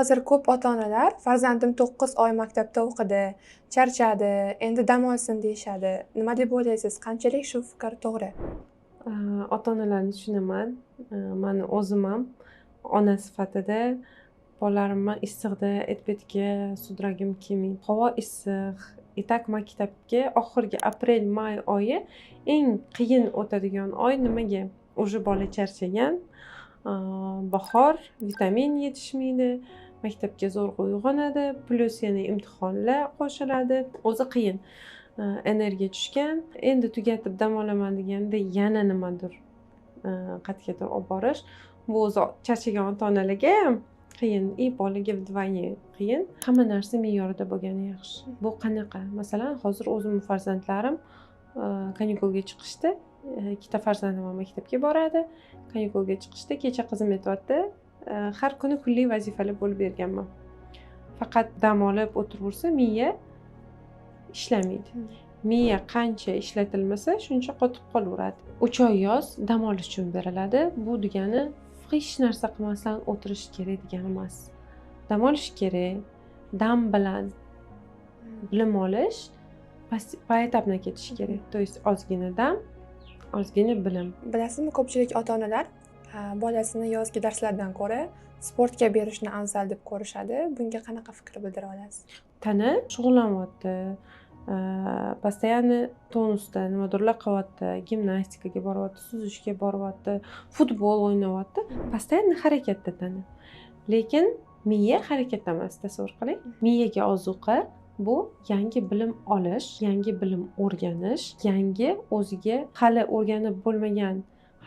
hozir ko'p ota-onalar farzandim 9 oy maktabda o'qidi, charchadi, endi dam olsin deyishadi. Nima deb o'ylaysiz? Qanchalik shu fikr to'g'ri? Ota-onalarni tushunaman. Mani o'zim ham ona sifatida bolalarimni issiqda et-betga sudragim kelmaydi. Havo issiq, etak maktabga oxirgi aprel-may oyi eng qiyin o'tadigan oy. Nimaga? Уже bola charchagan. Bahor, vitamin yetishmaydi, maktabga zo'rg'a uyg'onadi, plus yana imtihonlar qo'shiladi. O'zi qiyin. Energiya tushgan. Endi tugatib dam olaman deganda yana nimadir qayergadir olib borish. Bu o'zi charchagan ota-onalarga ham qiyin, bolaga vdvойне qiyin. Hamma narsa me'yorida bo'lgani yaxshi. Bu qanaqa? Masalan, hozir o'zimning farzandlarim kanikulga chiqishdi. Ikkita farzandim maktabga boradi. Kanikulga chiqishdi, kecha qizim aytayapti, har kuni kunlik vazifalar bo'lib berganman. Faqat dam olib o'tiraversa, miya ishlamaydi. Miya qancha ishlatilmasa, shuncha qotib qolaveradi. 3 oy yoz dam olish uchun beriladi. Bu degani hech narsa qilmasdan o'tirish kerak degani emas. Dam olish kerak. Dam bilan bilim olish poetapno ketish kerak. То есть ozgina dam, ozgina bilim. Bilasizmi, ko'pchilik ota-onalar bolasini yozgi darslardan ko'ra sportga berishni afzal deb ko'rishadi. Bunga qanaqa fikr bildira olasiz? Tana shug'ullanyapti. Постоянно tonusda nimadirlar qilyapti, gimnastikaga boryapti, suzishga boryapti, futbol o'ynayapti. Постоянно harakatda tana. Lekin miya harakatda emas, tasavvur qiling. Miyaga ozuqa bu yangi bilim olish, yangi bilim o'rganish, yangi o'ziga hali o'rganib bo'lmagan,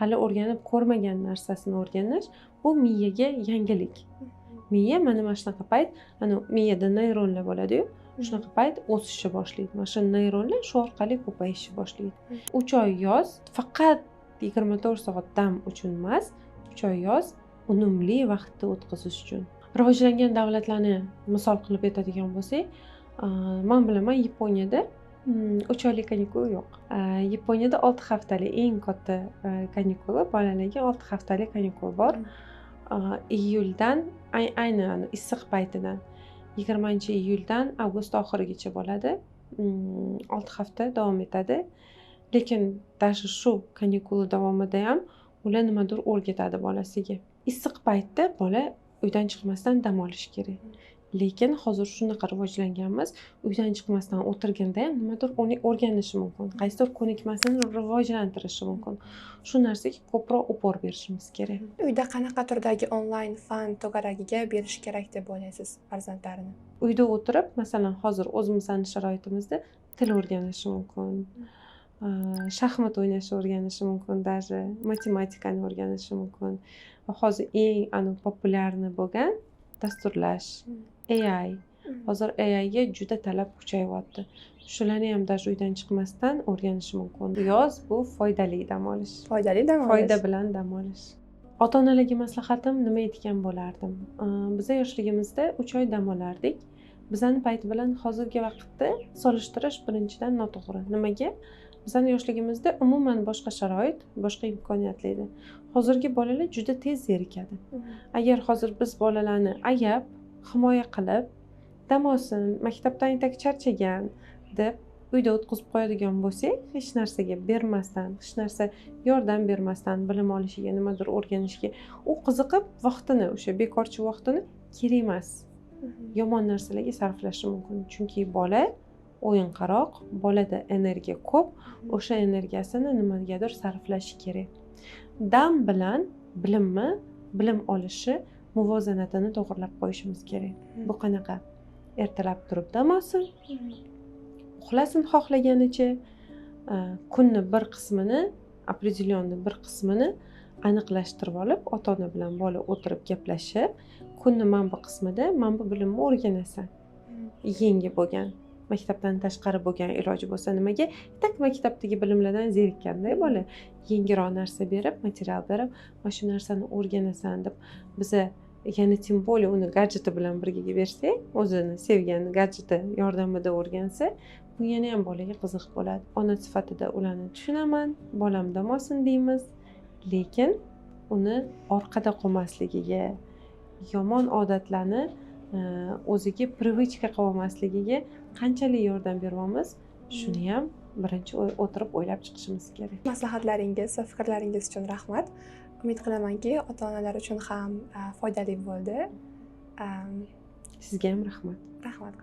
hali o'rganib ko'rmagan narsasini o'rganish. Bu miyaga yangilik. Miya mana shunaqa payt, miyada neyronlar bo'ladi-yu, shunaqa payt o'sishni boshlaydi. Mana shu neyronlar shu orqali ko'payishni boshlaydi. 3 oy yoz faqat 24 soat dam uchun emas, 3 oy yoz unumli vaqtda o'tkazish uchun. Rivojlangan davlatlarni misol qilib aytadigan bo'lsak, men bilaman Yaponiyada 3 oylik kanikul yo'q. Yaponiyada 6 haftalik eng katta kanikul, bolalarga 6 haftalik kanikul bor. Iyuldan ayni issiq paytidan 20-iyuldan avgust oxirigacha bo'ladi. 6 hafta davom etadi. Lekin даже shu kanikul davomida ham ular nimadir o'rgatadi bolasiga. Issiq paytda bola uydan chiqmasdan dam olish kerak. Lekin hozir shunaqa rivojlanganmiz, uydan chiqmasdan o'tirganda ham nimadir o'rganishi mumkin. Qaysidir ko'nikmasini rivojlantirishi mumkin. Shu narsaga ko'proq upor berishimiz kerak. Uyda qanaqa turdagi onlayn fan to'garagiga berish kerak deb o'ylaysiz farzandlarni? Uyda o'tirib, masalan, hozir o'zimizning sharoitimizda til o'rganishi mumkin. Shaxmat o'ynashni o'rganishi mumkin, даже matematikani o'rganishi mumkin. Va hozir eng populyarni bo'lgan dasturlash, AI. Hozir AI ga juda talab kuchayyapti. Shularni ham даже uydan chiqmasdan o'rganish mumkin. Yoz bu foydali dam olish. Foydali dam olish. Foyda bilan dam olish. Ota-onalarga maslahatim nima aytgan bo'lardim? Biz yoshligimizda 3 oy dam olardik. Bizning payt bilan hozirgi vaqtda solishtirish birinchidan noto'g'ri. Nimaga? Bizning yoshligimizda umuman boshqa sharoit, boshqa imkoniyatlar edi. Hozirgi bolalar juda tez zerikadi. Agar hozir biz bolalarni ayab, himoya qilib, dam olsin, maktabdan etak charchagan deb uyda o'tkazib qo'yadigan bo'lsak, hech narsaga bermasdan, hech narsa yordam bermasdan bilim olishiga, nimadir o'rganishiga, u qiziqib vaqtini, o'sha bekorchi vaqtini kerak emas yomon narsalarga sarflashi mumkin. Chunki bola o'yinqaroq, bolada energiya ko'p, o'sha energiyasini nimagadir sarflashi kerak. Dam bilan bilim olishi muvozanatini to'g'irlab qo'yishimiz kerak. Bu qanaqa? Ertalab turib dam olsin, uxlasin xohlaganicha, kunni bir qismini, определённый bir qismini aniqlashtirib olib, ota-ona bilan bola o'tirib gaplashib, kunni mana bu qismida mana bu bilimni o'rganasan. Yangi bo'lgan, maktabdan tashqari bo'lgan iloji bo'lsa nimaga? Tak maktabdagi bilimlardan zerikkanda bola yengilroq narsa berib, material berib, mana shu narsani o'rganasan deb biza yana tim bolее uni gadjeti bilan birga bersak, o'zini sevgan gadjeti yordamida o'rgansa, bu yana ham bolaga qiziq bo'ladi. Ona sifatida ularni tushunaman, bolam dam olsin deymiz, lekin uni orqada qolmasligiga, yomon odatlarni o'ziga привычка qilib olmasligiga qanchalik yordam beryapmiz, shuni ham birinchi o'tirib o'ylab chiqishimiz kerak. Maslahatlaringiz va fikrlaringiz uchun rahmat. Umid qilamanki, ota-onalar uchun ham foydali bo'ldi. Sizga ham rahmat. Rahmat.